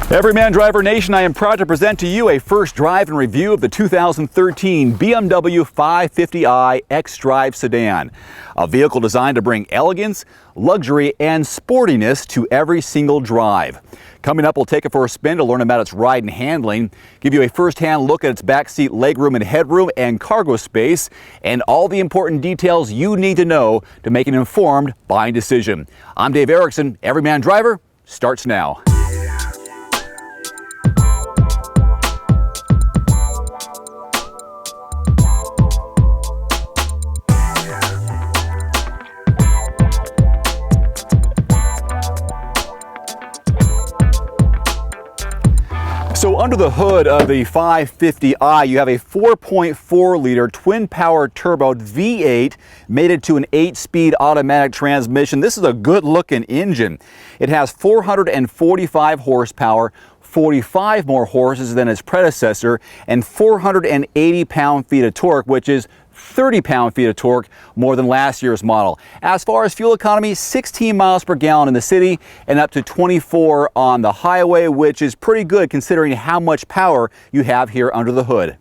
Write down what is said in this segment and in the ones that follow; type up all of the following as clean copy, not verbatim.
Everyman Driver Nation, I am proud to present to you a first drive and review of the 2013 BMW 550i xDrive sedan. A vehicle designed to bring elegance, luxury, and sportiness to every single drive. Coming up, we'll take it for a spin to learn about its ride and handling, give you a first-hand look at its backseat legroom and headroom and cargo space, and all the important details you need to know to make an informed buying decision. I'm Dave Erickson. Everyman Driver starts now. So under the hood of the 550i, you have a 4.4-liter twin-power turbo V8 mated to an 8-speed automatic transmission. This is a good-looking engine. It has 445 horsepower, 45 more horses than its predecessor, and 480 pound-feet of torque, which is 30 pound-feet of torque more than last year's model. As far as fuel economy, 16 miles per gallon in the city and up to 24 on the highway, which is pretty good considering how much power you have here under the hood.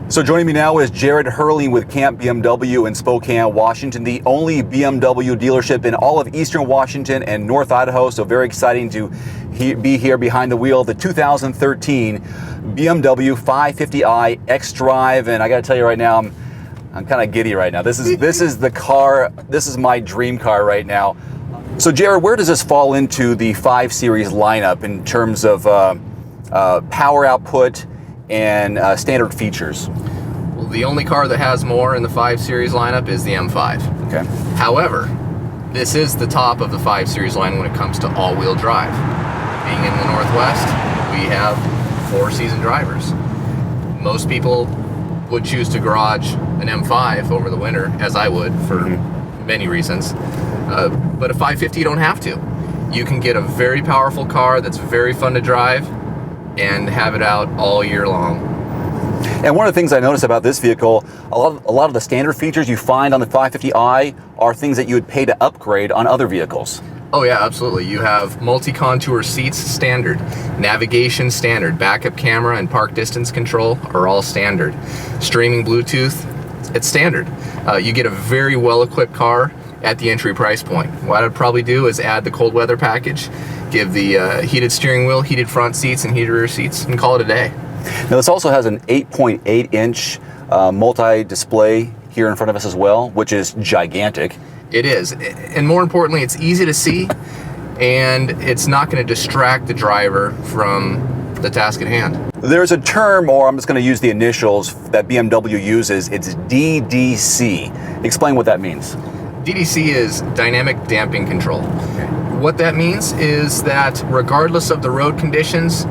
So joining me now is Jared Hurling with Camp BMW in Spokane, Washington, the only BMW dealership in all of Eastern Washington and North Idaho. So very exciting to be here behind the wheel of the 2013 BMW 550i xDrive. And I got to tell you right now, I'm kind of giddy right now. This is the car. This is my dream car right now. So Jared, where does this fall into the 5 Series lineup in terms of power output and standard features? Well, the only car that has more in the 5 Series lineup is the M5. Okay. However, this is the top of the 5 Series line when it comes to all-wheel drive. Being in the Northwest, we have 4 seasoned drivers. Most people would choose to garage an M5 over the winter, as I would for many reasons. But a 550 you don't have to. You can get a very powerful car that's very fun to drive and have it out all year long. And one of the things I noticed about this vehicle, a lot of the standard features you find on the 550i are things that you would pay to upgrade on other vehicles. Oh yeah, absolutely. You have multi-contour seats standard, navigation standard, backup camera and park distance control are all standard. Streaming Bluetooth, it's standard. You get a very well-equipped car at the entry price point. What I'd probably do is add the cold weather package, give the heated steering wheel, heated front seats, and heated rear seats, and call it a day. Now this also has an 8.8-inch multi-display here in front of us as well, which is gigantic. It is, and more importantly, it's easy to see, and it's not going to distract the driver from the task at hand. There's a term, or I'm just going to use the initials, that BMW uses. It's DDC. Explain what that means. DDC is Dynamic Damping Control. Okay. What that means is that regardless of the road conditions,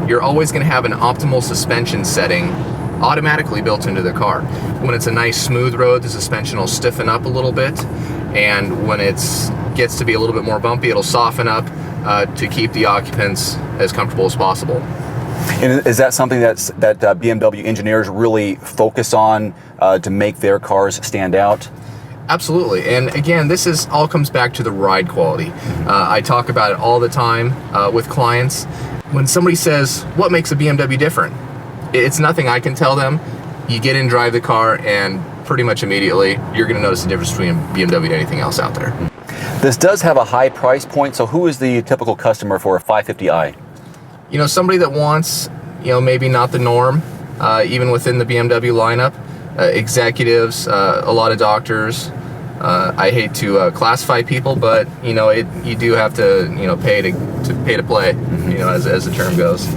you're always going to have an optimal suspension setting automatically built into the car. When it's a nice smooth road, the suspension will stiffen up a little bit, and when it gets to be a little bit more bumpy, it'll soften up to keep the occupants as comfortable as possible. And is that something that BMW engineers really focus on to make their cars stand out? Absolutely, and again, this all comes back to the ride quality. I talk about it all the time with clients. When somebody says, what makes a BMW different? It's nothing I can tell them. You get in, drive the car, and pretty much immediately, you're gonna notice the difference between BMW and anything else out there. This does have a high price point, so who is the typical customer for a 550i? You know, somebody that wants, maybe not the norm, even within the BMW lineup, executives, a lot of doctors, I hate to classify people, but you know, you do have to, you know, pay to play, you know, as the term goes.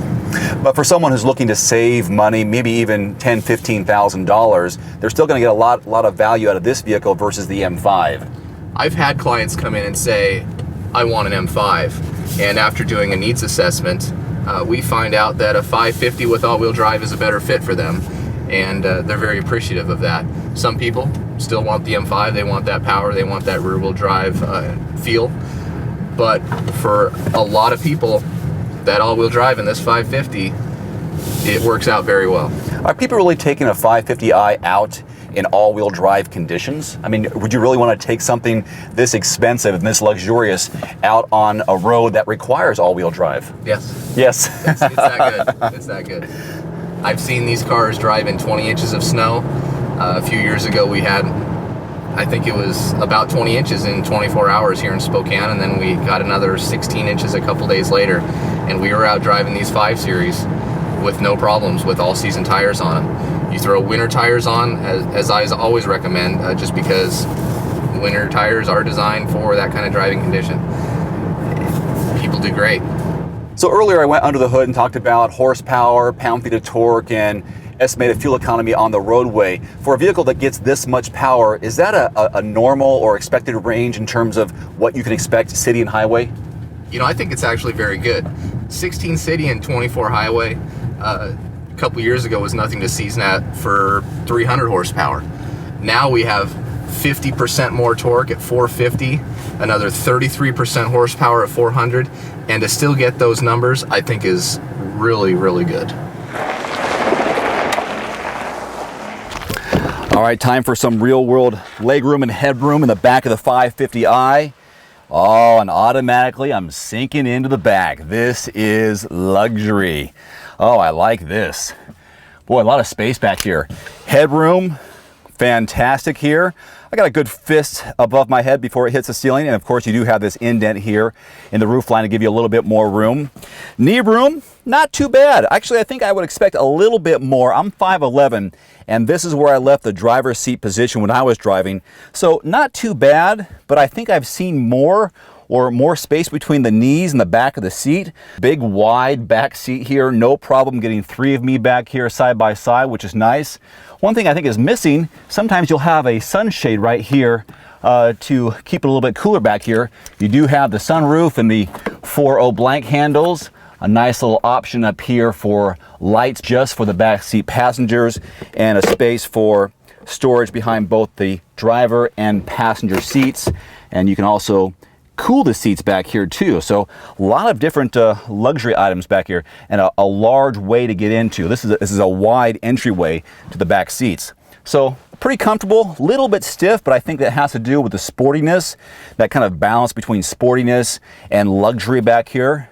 But for someone who's looking to save money, maybe even $10,000, $15,000, they're still going to get a lot of value out of this vehicle versus the M5. I've had clients come in and say, I want an M5, and after doing a needs assessment, we find out that a 550 with all-wheel drive is a better fit for them, and they're very appreciative of that. Some people still want the M5, they want that power, they want that rear-wheel drive feel, but for a lot of people, that all-wheel drive in this 550, it works out very well. Are people really taking a 550i out in all-wheel drive conditions? I mean, would you really want to take something this expensive and this luxurious out on a road that requires all-wheel drive? Yes. Yes. It's that good. It's that good. I've seen these cars drive in 20 inches of snow. A few years ago we had, I think it was about 20 inches in 24 hours here in Spokane, and then we got another 16 inches a couple days later, and we were out driving these 5 Series with no problems with all-season tires on them. You throw winter tires on, as I always recommend, just because winter tires are designed for that kind of driving condition. People do great. So earlier I went under the hood and talked about horsepower, pound-feet of torque, and estimated fuel economy on the roadway. For a vehicle that gets this much power, is that a normal or expected range in terms of what you can expect city and highway? You know, I think it's actually very good. 16 city and 24 highway, a couple years ago was nothing to season at for 300 horsepower. Now we have 50% more torque at 450, another 33% horsepower at 400, and to still get those numbers, I think is really, really good. All right, time for some real-world legroom and headroom in the back of the 550i. Oh, and automatically I'm sinking into the back. This is luxury. Oh, I like this. Boy, a lot of space back here. Headroom, fantastic here. I got a good fist above my head before it hits the ceiling, and of course you do have this indent here in the roof line to give you a little bit more room. Knee room, not too bad. Actually, I think I would expect a little bit more. I'm 5'11", and this is where I left the driver's seat position when I was driving. So not too bad, but I think I've seen more space between the knees and the back of the seat. Big wide back seat here, no problem getting 3 of me back here side by side, which is nice. One thing I think is missing, sometimes you'll have a sunshade right here to keep it a little bit cooler back here. You do have the sunroof and the 4.0 blank handles. A nice little option up here for lights just for the back seat passengers, and a space for storage behind both the driver and passenger seats. And you can also cool the seats back here too. So a lot of different luxury items back here, and a large way to get into. This is a wide entryway to the back seats. So pretty comfortable, a little bit stiff, but I think that has to do with the sportiness, that kind of balance between sportiness and luxury back here.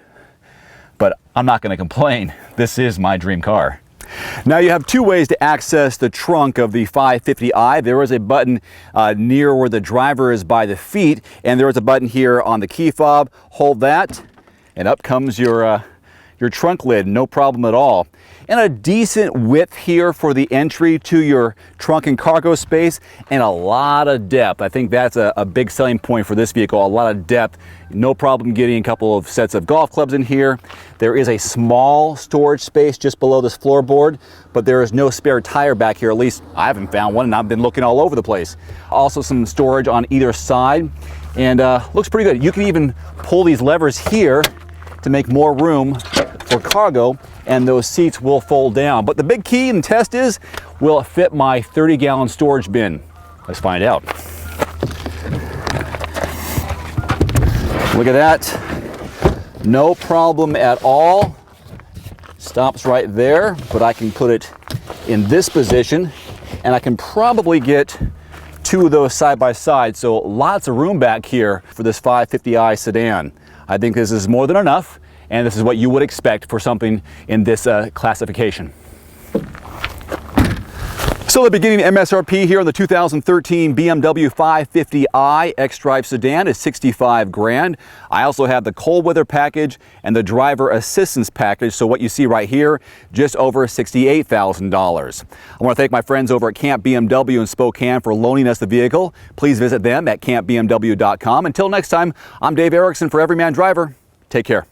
But I'm not going to complain. This is my dream car. Now you have 2 ways to access the trunk of the 550i. There is a button near where the driver is by the feet, and there is a button here on the key fob. Hold that, and up comes your trunk lid, no problem at all. And a decent width here for the entry to your trunk and cargo space, and a lot of depth. I think that's a big selling point for this vehicle, a lot of depth. No problem getting a couple of sets of golf clubs in here. There is a small storage space just below this floorboard, but there is no spare tire back here. At least I haven't found one, and I've been looking all over the place. Also some storage on either side, and looks pretty good. You can even pull these levers here to make more room for cargo, and those seats will fold down. But the big key in the test is, will it fit my 30-gallon storage bin? Let's find out. Look at that. No problem at all. Stops right there, but I can put it in this position, and I can probably get 2 of those side by side. So lots of room back here for this 550i sedan. I think this is more than enough, and this is what you would expect for something in this classification. So the beginning MSRP here on the 2013 BMW 550i xDrive sedan is $65 grand. I also have the cold weather package and the driver assistance package. So what you see right here, just over $68,000. I want to thank my friends over at Camp BMW in Spokane for loaning us the vehicle. Please visit them at campbmw.com. Until next time, I'm Dave Erickson for Everyman Driver. Take care.